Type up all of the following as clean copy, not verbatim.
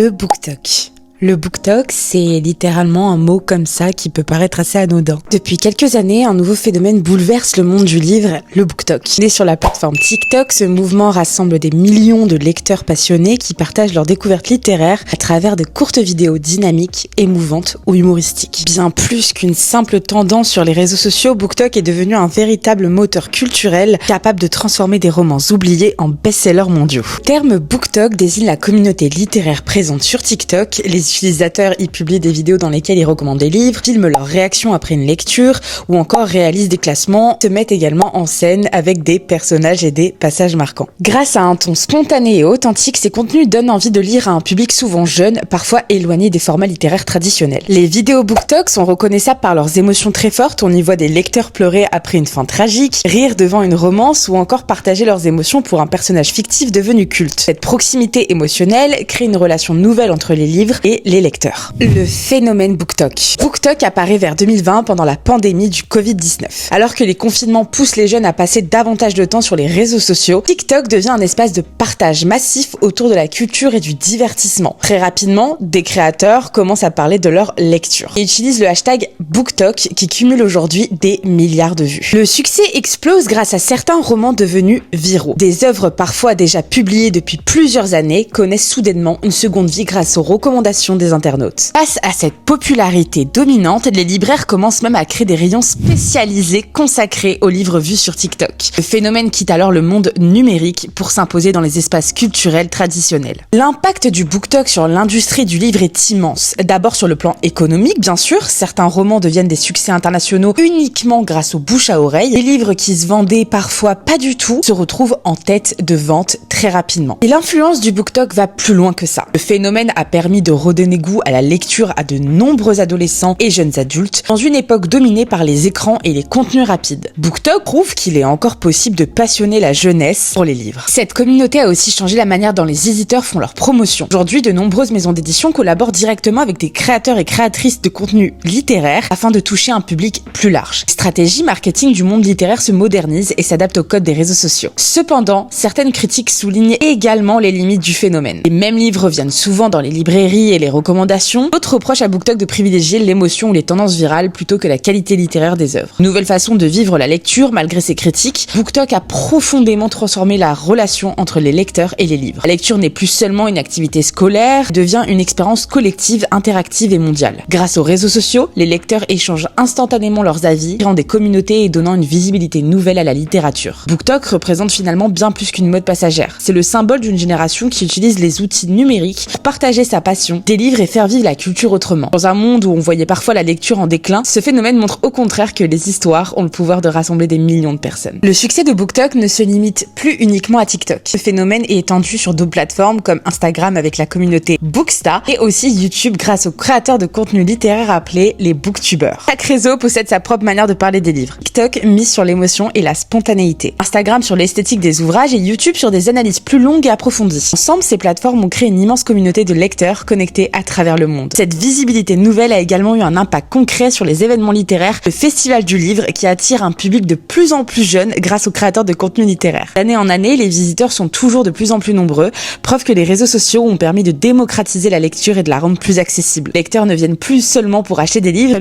Le BookTok. Le BookTok, c'est littéralement un mot comme ça qui peut paraître assez anodin. Depuis quelques années, un nouveau phénomène bouleverse le monde du livre, le BookTok. Né sur la plateforme TikTok, ce mouvement rassemble des millions de lecteurs passionnés qui partagent leurs découvertes littéraires à travers de courtes vidéos dynamiques, émouvantes ou humoristiques. Bien plus qu'une simple tendance sur les réseaux sociaux, BookTok est devenu un véritable moteur culturel capable de transformer des romans oubliés en best-sellers mondiaux. Le terme BookTok désigne la communauté littéraire présente sur TikTok. Les utilisateurs y publient des vidéos dans lesquelles ils recommandent des livres, filment leurs réactions après une lecture ou encore réalisent des classements, se mettent également en scène avec des personnages et des passages marquants. Grâce à un ton spontané et authentique, ces contenus donnent envie de lire à un public souvent jeune, parfois éloigné des formats littéraires traditionnels. Les vidéos BookTok sont reconnaissables par leurs émotions très fortes. On y voit des lecteurs pleurer après une fin tragique, rire devant une romance ou encore partager leurs émotions pour un personnage fictif devenu culte. Cette proximité émotionnelle crée une relation nouvelle entre les livres et les lecteurs. Le phénomène BookTok. BookTok apparaît vers 2020 pendant la pandémie du Covid-19. Alors que les confinements poussent les jeunes à passer davantage de temps sur les réseaux sociaux, TikTok devient un espace de partage massif autour de la culture et du divertissement. Très rapidement, des créateurs commencent à parler de leur lecture et utilisent le hashtag BookTok qui cumule aujourd'hui des milliards de vues. Le succès explose grâce à certains romans devenus viraux. Des œuvres parfois déjà publiées depuis plusieurs années connaissent soudainement une seconde vie grâce aux recommandations des internautes. Face à cette popularité dominante, les libraires commencent même à créer des rayons spécialisés consacrés aux livres vus sur TikTok. Le phénomène quitte alors le monde numérique pour s'imposer dans les espaces culturels traditionnels. L'impact du BookTok sur l'industrie du livre est immense. D'abord sur le plan économique, bien sûr, certains romans deviennent des succès internationaux uniquement grâce au bouche à oreille. Les livres qui se vendaient parfois pas du tout se retrouvent en tête de vente très rapidement. Et l'influence du BookTok va plus loin que ça. Le phénomène a permis de redonner goût à la lecture à de nombreux adolescents et jeunes adultes dans une époque dominée par les écrans et les contenus rapides. BookTok prouve qu'il est encore possible de passionner la jeunesse pour les livres. Cette communauté a aussi changé la manière dont les éditeurs font leur promotion. Aujourd'hui, de nombreuses maisons d'édition collaborent directement avec des créateurs et créatrices de contenus littéraires afin de toucher un public plus large. Les stratégies marketing du monde littéraire se modernisent et s'adaptent aux codes des réseaux sociaux. Cependant, certaines critiques soulignent également les limites du phénomène. Les mêmes livres viennent souvent dans les librairies et les recommandations. D'autres reprochent à BookTok de privilégier l'émotion ou les tendances virales plutôt que la qualité littéraire des œuvres. Nouvelle façon de vivre la lecture malgré ces critiques, BookTok a profondément transformé la relation entre les lecteurs et les livres. La lecture n'est plus seulement une activité scolaire, devient une expérience collective, interactive et mondiale. Grâce aux réseaux sociaux, les lecteurs échangent instantanément leurs avis, créant des communautés et donnant une visibilité nouvelle à la littérature. BookTok représente finalement bien plus qu'une mode passagère. C'est le symbole d'une génération qui utilise les outils numériques pour partager sa passion, des livres et faire vivre la culture autrement. Dans un monde où on voyait parfois la lecture en déclin, ce phénomène montre au contraire que les histoires ont le pouvoir de rassembler des millions de personnes. Le succès de BookTok ne se limite plus uniquement à TikTok. Ce phénomène est étendu sur d'autres plateformes comme Instagram avec la communauté Booksta et aussi YouTube grâce aux créateurs de contenu littéraire appelés les booktubers. Chaque réseau possède sa propre manière de parler des livres. TikTok mise sur l'émotion et la spontanéité. Instagram sur l'esthétique des ouvrages et YouTube sur des analyses plus longues et approfondies. Ensemble, ces plateformes ont créé une immense communauté de lecteurs connectés à travers le monde. Cette visibilité nouvelle a également eu un impact concret sur les événements littéraires, le Festival du Livre qui attire un public de plus en plus jeune grâce aux créateurs de contenu littéraire. D'année en année, les visiteurs sont toujours de plus en plus nombreux, preuve que les réseaux sociaux ont permis de démocratiser la lecture et de la rendre plus accessible. Les lecteurs ne viennent plus seulement pour acheter des livres,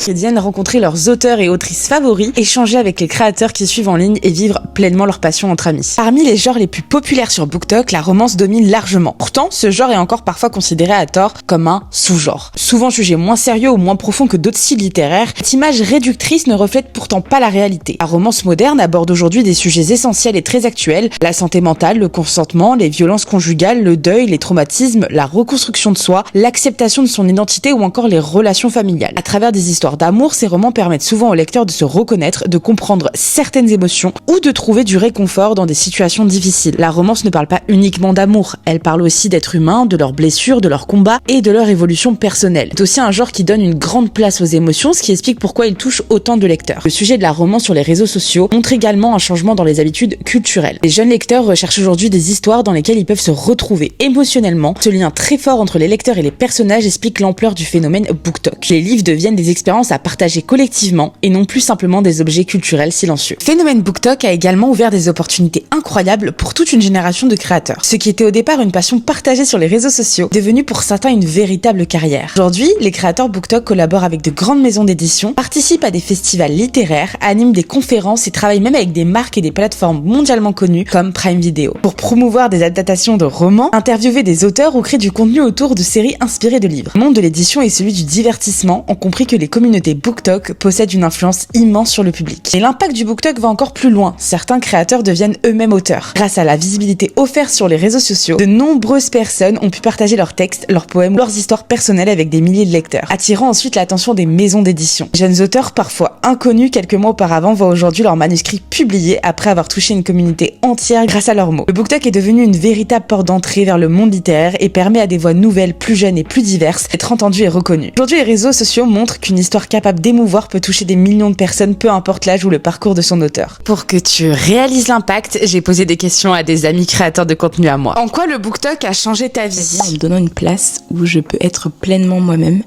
ils viennent rencontrer leurs auteurs et autrices favoris, échanger avec les créateurs qui suivent en ligne et vivre pleinement leur passion entre amis. Parmi les genres les plus populaires sur BookTok, la romance domine largement. Pourtant, ce genre est encore parfois considéré à tort comme un sous-genre. Souvent jugé moins sérieux ou moins profond que d'autres styles littéraires, cette image réductrice ne reflète pourtant pas la réalité. La romance moderne aborde aujourd'hui des sujets essentiels et très actuels, la santé mentale, le consentement, les violences conjugales, le deuil, les traumatismes, la reconstruction de soi, l'acceptation de son identité ou encore les relations familiales. À travers des histoires d'amour, ces romans permettent souvent aux lecteurs de se reconnaître, de comprendre certaines émotions ou de trouver du réconfort dans des situations difficiles. La romance ne parle pas uniquement d'amour, elle parle aussi d'êtres humains, de leurs blessures, de leurs combats et de leur évolution personnelle. C'est aussi un genre qui donne une grande place aux émotions, ce qui explique pourquoi il touche autant de lecteurs. Le sujet de la romance sur les réseaux sociaux montre également un changement dans les habitudes culturelles. Les jeunes lecteurs recherchent aujourd'hui des histoires dans lesquelles ils peuvent se retrouver émotionnellement. Ce lien très fort entre les lecteurs et les personnages explique l'ampleur du phénomène BookTok. Les livres deviennent des expériences à partager collectivement et non plus simplement des objets culturels silencieux. Le phénomène BookTok a également ouvert des opportunités incroyables pour toute une génération de créateurs. Ce qui était au départ une passion partagée sur les réseaux sociaux, est devenu pour certains une véritable carrière. Aujourd'hui, les créateurs BookTok collaborent avec de grandes maisons d'édition, participent à des festivals littéraires, animent des conférences et travaillent même avec des marques et des plateformes mondialement connues comme Prime Video. Pour promouvoir des adaptations de romans, interviewer des auteurs ou créer du contenu autour de séries inspirées de livres. Le monde de l'édition et celui du divertissement ont compris que les communautés BookTok possèdent une influence immense sur le public. Et l'impact du BookTok va encore plus loin. Certains créateurs deviennent eux-mêmes auteurs. Grâce à la visibilité offerte sur les réseaux sociaux, de nombreuses personnes ont pu partager leurs textes, leurs poèmes, leurs histoires personnelles avec des milliers de lecteurs, attirant ensuite l'attention des maisons d'édition. Jeunes auteurs, parfois inconnus quelques mois auparavant, voient aujourd'hui leurs manuscrits publiés après avoir touché une communauté entière grâce à leurs mots. Le BookTok est devenu une véritable porte d'entrée vers le monde littéraire et permet à des voix nouvelles, plus jeunes et plus diverses d'être entendues et reconnues. Aujourd'hui, les réseaux sociaux montrent qu'une histoire capable d'émouvoir peut toucher des millions de personnes, peu importe l'âge ou le parcours de son auteur. Pour que tu réalises l'impact, j'ai posé des questions à des amis créateurs de contenu à moi. En quoi le BookTok a changé ta vie? En me donnant une place où je peux être pleinement moi-même,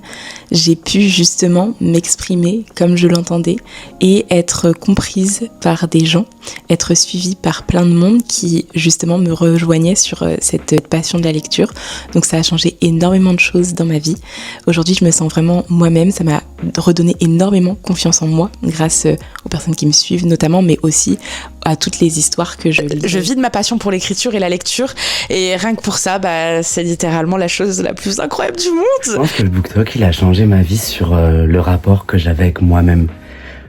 j'ai pu justement m'exprimer comme je l'entendais et être comprise par des gens, être suivie par plein de monde qui justement me rejoignaient sur cette passion de la lecture. Donc ça a changé énormément de choses dans ma vie. Aujourd'hui, je me sens vraiment moi-même, ça m'a redonné énormément confiance en moi grâce aux personnes qui me suivent notamment, mais aussi à toutes les histoires que je lis. Je vis de ma passion pour l'écriture et la lecture, et rien que pour ça, c'est littéralement la chose la plus incroyable du monde. Je pense que le BookTok, il a changé ma vie sur le rapport que j'avais avec moi-même.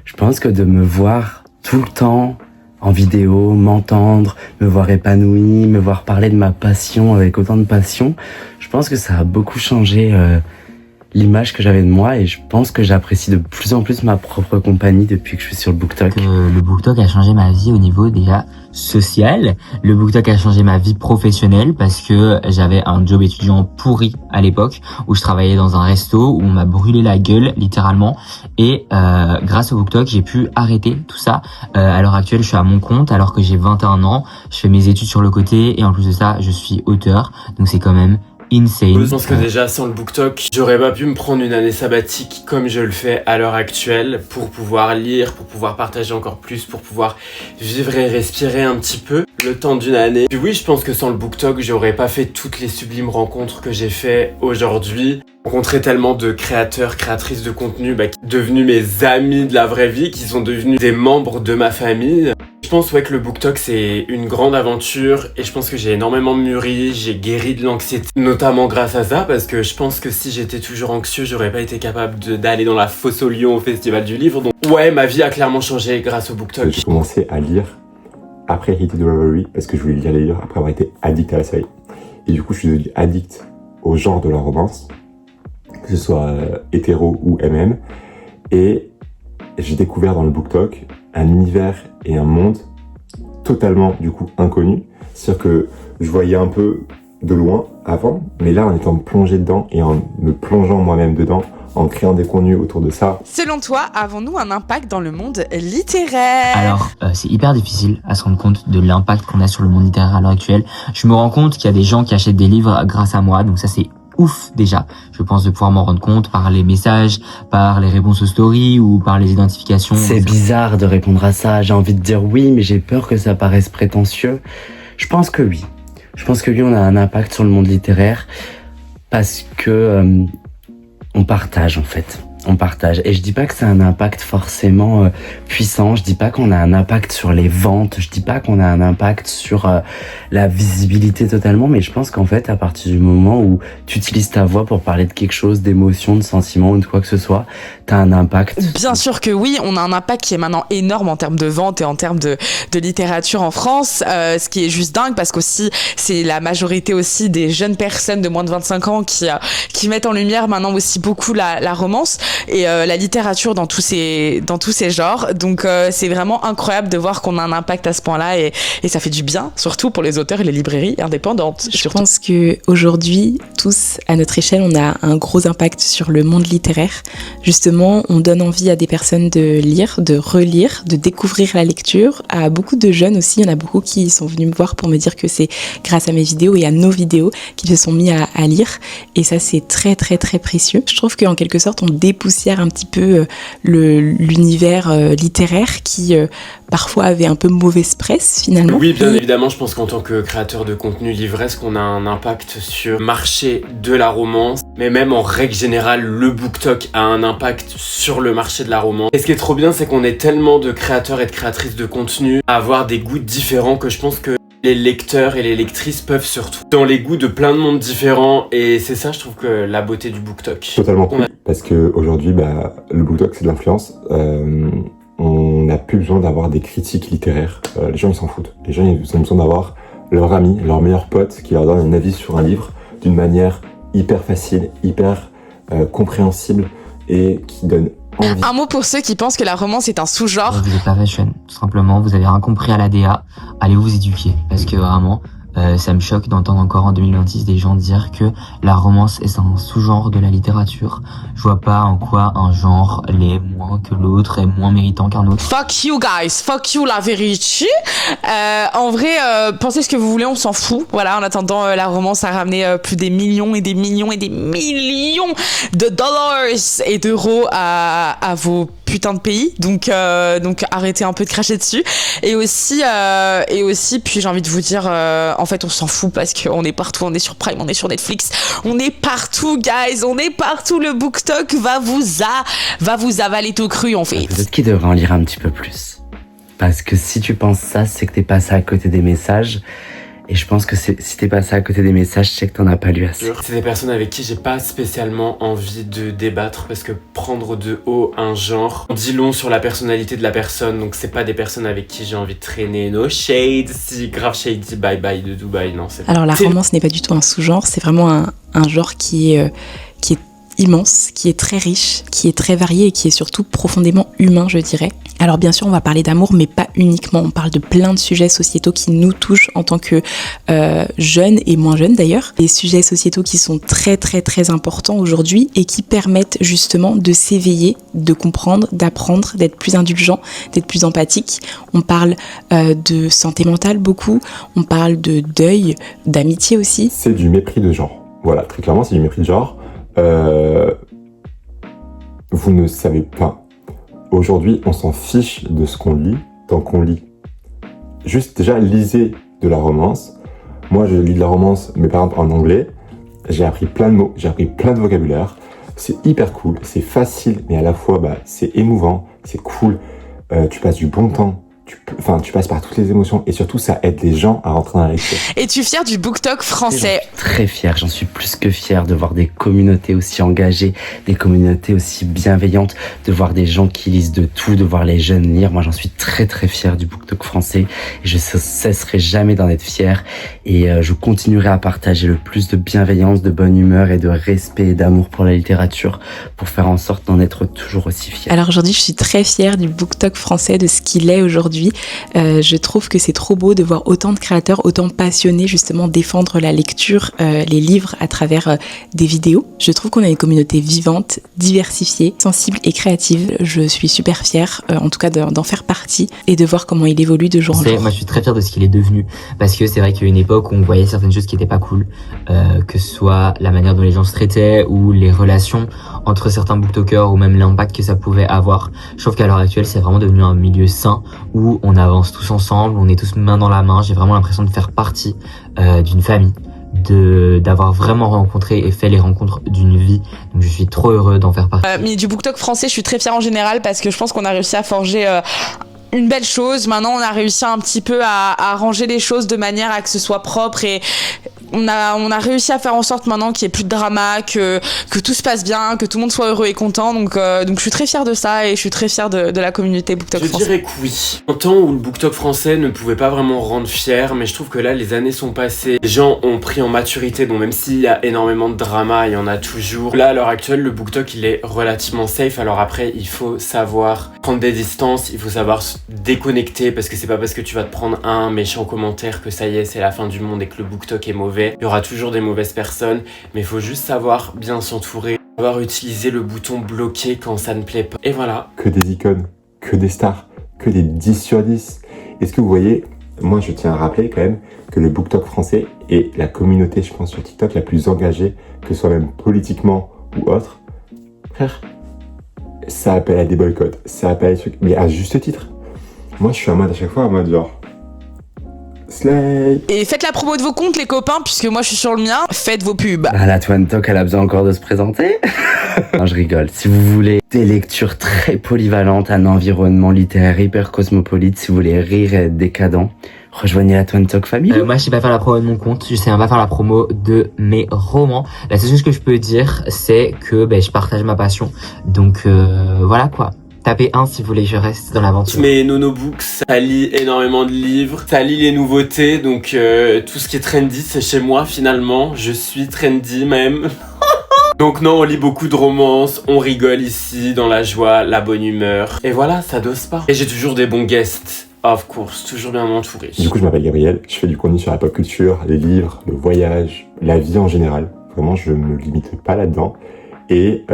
Je pense que de me voir tout le temps en vidéo, m'entendre, me voir épanoui, me voir parler de ma passion avec autant de passion, je pense que ça a beaucoup changé l'image que j'avais de moi, et je pense que j'apprécie de plus en plus ma propre compagnie depuis que je suis sur le BookTok. Le BookTok a changé ma vie au niveau déjà social. Le BookTok a changé ma vie professionnelle parce que j'avais un job étudiant pourri à l'époque où je travaillais dans un resto où on m'a brûlé la gueule littéralement, et grâce au BookTok j'ai pu arrêter tout ça. À l'heure actuelle je suis à mon compte alors que j'ai 21 ans, je fais mes études sur le côté et en plus de ça je suis auteur, donc c'est quand même insane. Je pense que déjà sans le BookTok, j'aurais pas pu me prendre une année sabbatique comme je le fais à l'heure actuelle pour pouvoir lire, pour pouvoir partager encore plus, pour pouvoir vivre et respirer un petit peu le temps d'une année. Puis oui, je pense que sans le BookTok, j'aurais pas fait toutes les sublimes rencontres que j'ai fait aujourd'hui. Rencontré tellement de créateurs, créatrices de contenu qui sont devenus mes amis de la vraie vie, qui sont devenus des membres de ma famille. Je pense que le BookTok c'est une grande aventure et je pense que j'ai énormément mûri, j'ai guéri de l'anxiété, notamment grâce à ça, parce que je pense que si j'étais toujours anxieux, j'aurais pas été capable d'aller dans la fosse aux lions au Festival du Livre. Donc ouais, ma vie a clairement changé grâce au BookTok. J'ai commencé à lire après Hated Reverie parce que je voulais lire les livres après avoir été addict à la série. Et du coup, je suis devenu addict au genre de la romance, que ce soit hétéro ou MM. Et j'ai découvert dans le BookTok un univers et un monde totalement du coup inconnu. C'est-à-dire que je voyais un peu de loin avant, mais là en étant plongé dedans et en me plongeant moi-même dedans, en créant des contenus autour de ça. Selon toi, avons-nous un impact dans le monde littéraire? Alors, c'est hyper difficile à se rendre compte de l'impact qu'on a sur le monde littéraire à l'heure actuelle. Je me rends compte qu'il y a des gens qui achètent des livres grâce à moi, donc ça c'est ouf déjà. Je pense de pouvoir m'en rendre compte par les messages, par les réponses aux stories ou par les identifications. C'est bizarre de répondre à ça. J'ai envie de dire oui, mais j'ai peur que ça paraisse prétentieux. Je pense que oui. Je pense que oui, on a un impact sur le monde littéraire parce que on partage en fait. On partage. Et je dis pas que c'est un impact forcément puissant, je dis pas qu'on a un impact sur les ventes, je dis pas qu'on a un impact sur la visibilité totalement, mais je pense qu'en fait, à partir du moment où tu utilises ta voix pour parler de quelque chose, d'émotion, de sentiment ou de quoi que ce soit, t'as un impact. Bien sûr que oui, on a un impact qui est maintenant énorme en termes de vente et en termes de littérature en France, ce qui est juste dingue parce qu'aussi, c'est la majorité aussi des jeunes personnes de moins de 25 ans qui mettent en lumière maintenant aussi beaucoup la romance. et la littérature dans tous ces genres. Donc c'est vraiment incroyable de voir qu'on a un impact à ce point-là et ça fait du bien, surtout pour les auteurs et les librairies indépendantes. Je pense que aujourd'hui, tous à notre échelle, on a un gros impact sur le monde littéraire. Justement, on donne envie à des personnes de lire, de relire, de découvrir la lecture. À beaucoup de jeunes aussi, il y en a beaucoup qui sont venus me voir pour me dire que c'est grâce à mes vidéos et à nos vidéos qu'ils se sont mis à lire. Et ça, c'est très très très précieux. Je trouve qu'en quelque sorte, on dépoussière un petit peu l'univers littéraire qui parfois avait un peu mauvaise presse finalement. Oui, bien évidemment, je pense qu'en tant que créateur de contenu livresque, on a un impact sur le marché de la romance, mais même en règle générale, le BookTok a un impact sur le marché de la romance. Et ce qui est trop bien, c'est qu'on est tellement de créateurs et de créatrices de contenu à avoir des goûts différents que je pense que les lecteurs et les lectrices peuvent se retrouver dans les goûts de plein de mondes différents, et c'est ça, je trouve, que la beauté du BookTok. Totalement cool, parce que aujourd'hui, le BookTok, c'est de l'influence. On n'a plus besoin d'avoir des critiques littéraires. Les gens, ils s'en foutent. Les gens, ils ont besoin d'avoir leur ami, leur meilleur pote qui leur donne un avis sur un livre d'une manière hyper facile, hyper compréhensible et qui donne envie. Un mot pour ceux qui pensent que la romance est un sous-genre. Vous n'êtes pas fashion, tout simplement, vous avez rien compris à la DA, allez vous éduquer, parce que vraiment, ça me choque d'entendre encore en 2026 des gens dire que la romance est un sous-genre de la littérature. Je vois pas en quoi un genre l'est moins que l'autre, est moins méritant qu'un autre. Fuck you guys, fuck you la vérité. En vrai, pensez ce que vous voulez, on s'en fout. Voilà, en attendant, la romance a ramené plus des millions et des millions et des millions de dollars et d'euros à vos putains de pays. Donc arrêtez un peu de cracher dessus. Et aussi, puis j'ai envie de vous dire, en fait, on s'en fout parce qu'on est partout. On est sur Prime, on est sur Netflix, on est partout, guys, on est partout. Le BookTok va vous avaler tout cru, en fait. Peut-être qu'il devrait en lire un petit peu plus. Parce que si tu penses ça, c'est que t'es passé à côté des messages. Et je pense que si t'es passé à côté des messages, c'est que t'en as pas lu assez. C'est des personnes avec qui j'ai pas spécialement envie de débattre, parce que prendre de haut un genre dit long sur la personnalité de la personne, donc c'est pas des personnes avec qui j'ai envie de traîner. No shade, si grave shady, bye bye de Dubaï, non c'est pas. Alors la romance n'est pas du tout un sous-genre, c'est vraiment un genre qui est immense, qui est très riche, qui est très varié et qui est surtout profondément humain, je dirais. Alors bien sûr, on va parler d'amour, mais pas uniquement. On parle de plein de sujets sociétaux qui nous touchent en tant que jeunes et moins jeunes d'ailleurs. Des sujets sociétaux qui sont très très très importants aujourd'hui et qui permettent justement de s'éveiller, de comprendre, d'apprendre, d'être plus indulgent, d'être plus empathique. On parle de santé mentale beaucoup, on parle de deuil, d'amitié aussi. C'est du mépris de genre. Voilà, très clairement, c'est du mépris de genre. Vous ne savez pas. Aujourd'hui, on s'en fiche de ce qu'on lit tant qu'on lit. Juste déjà, lisez de la romance. Moi, je lis de la romance, mais par exemple en anglais. J'ai appris plein de mots, j'ai appris plein de vocabulaire. C'est hyper cool, c'est facile, mais à la fois, c'est émouvant, c'est cool. Tu passes du bon temps. Tu passes par toutes les émotions et surtout ça aide les gens à rentrer dans la lecture. Es-tu fier du BookTok français? J'en suis très fier, j'en suis plus que fier de voir des communautés aussi engagées, des communautés aussi bienveillantes, de voir des gens qui lisent de tout, de voir les jeunes lire. Moi j'en suis très très fier du BookTok français et je cesserai jamais d'en être fier et je continuerai à partager le plus de bienveillance, de bonne humeur et de respect et d'amour pour la littérature pour faire en sorte d'en être toujours aussi fier. Alors aujourd'hui je suis très fière du BookTok français, de ce qu'il est aujourd'hui. Je trouve que c'est trop beau de voir autant de créateurs, autant passionnés justement défendre la lecture, les livres à travers des vidéos. Je trouve qu'on a une communauté vivante, diversifiée, sensible et créative. Je suis super fière en tout cas d'en faire partie et de voir comment il évolue de jour en jour. Moi je suis très fière de ce qu'il est devenu parce que c'est vrai qu'il y a une époque où on voyait certaines choses qui étaient pas cool, que ce soit la manière dont les gens se traitaient ou les relations entre certains booktokers ou même l'impact que ça pouvait avoir. Je trouve qu'à l'heure actuelle c'est vraiment devenu un milieu sain où on avance tous ensemble, on est tous main dans la main. J'ai vraiment l'impression de faire partie d'une famille, d'avoir vraiment rencontré et fait les rencontres d'une vie. Donc je suis trop heureux d'en faire partie. Mais du BookTok français, je suis très fière en général parce que je pense qu'on a réussi à forger une belle chose. Maintenant, on a réussi un petit peu à ranger les choses de manière à que ce soit propre et on a réussi à faire en sorte maintenant qu'il n'y ait plus de drama, que tout se passe bien, que tout le monde soit heureux et content. Donc je suis très fière de ça et je suis très fière de la communauté BookTok français. Je dirais que oui. Un temps où le BookTok français ne pouvait pas vraiment rendre fier, mais je trouve que là, les années sont passées. Les gens ont pris en maturité, donc même s'il y a énormément de drama, il y en a toujours. Là, à l'heure actuelle, le BookTok, il est relativement safe. Alors après, il faut savoir prendre des distances, il faut savoir se déconnecter, parce que c'est pas parce que tu vas te prendre un méchant commentaire que ça y est, c'est la fin du monde et que le BookTok est mauvais. Il y aura toujours des mauvaises personnes, mais il faut juste savoir bien s'entourer, savoir utiliser le bouton bloquer quand ça ne plaît pas. Et voilà. Que des icônes, que des stars, que des 10 sur 10. Est-ce que vous voyez, moi je tiens à rappeler quand même que le BookTok français est la communauté, je pense, sur TikTok la plus engagée, que ce soit même politiquement ou autre. Frère, ça appelle à des boycotts, ça appelle à des trucs, mais à juste titre. Moi je suis en mode à chaque fois, en mode genre... Slay. Et faites la promo de vos comptes, les copains, puisque moi je suis sur le mien. Faites vos pubs. Ah, la TwanTok, elle a besoin encore de se présenter. Non, je rigole. Si vous voulez des lectures très polyvalentes, un environnement littéraire hyper cosmopolite, si vous voulez rire et être décadent, rejoignez la TwanTok Family. Moi, je sais pas faire la promo de mon compte, je sais même pas faire la promo de mes romans. La seule chose que je peux dire, c'est que je partage ma passion. Donc voilà quoi. Tapez 1 si vous voulez que je reste dans l'aventure. Mais NoNoBooks, ça lit énormément de livres, ça lit les nouveautés, donc tout ce qui est trendy, c'est chez moi finalement. Je suis trendy même. Donc non, on lit beaucoup de romances, on rigole ici, dans la joie, la bonne humeur. Et voilà, ça dose pas. Et j'ai toujours des bons guests, of course, toujours bien entouré. Du coup, je m'appelle Gabriel, je fais du contenu sur la pop culture, les livres, le voyage, la vie en général. Vraiment, je me limite pas là-dedans. Et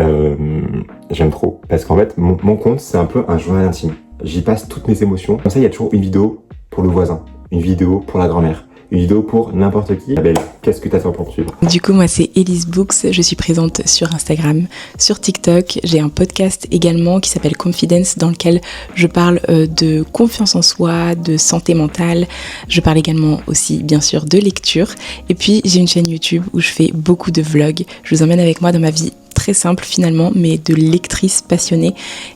j'aime trop, parce qu'en fait, mon compte, c'est un peu un journal intime. J'y passe toutes mes émotions. Comme ça, il y a toujours une vidéo pour le voisin, une vidéo pour la grand-mère, une vidéo pour n'importe qui. Belle, qu'est-ce que t'as fait pour suivre? Du coup, moi, c'est Elise Books. Je suis présente sur Instagram, sur TikTok. J'ai un podcast également qui s'appelle Confidence, dans lequel je parle de confiance en soi, de santé mentale. Je parle également aussi, bien sûr, de lecture. Et puis, j'ai une chaîne YouTube où je fais beaucoup de vlogs. Je vous emmène avec moi dans ma vie très simple finalement, mais de lectrice passionnée.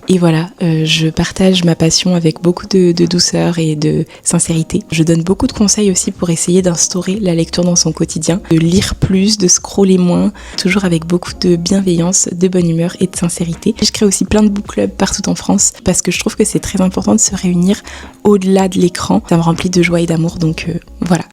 Et voilà, je partage ma passion avec beaucoup de douceur et de sincérité. Je donne beaucoup de conseils aussi pour essayer d'instaurer la lecture dans son quotidien, de lire plus, de scroller moins, toujours avec beaucoup de bienveillance, de bonne humeur et de sincérité. Je crée aussi plein de book clubs partout en France parce que je trouve que c'est très important de se réunir au-delà de l'écran. Ça me remplit de joie et d'amour, donc voilà.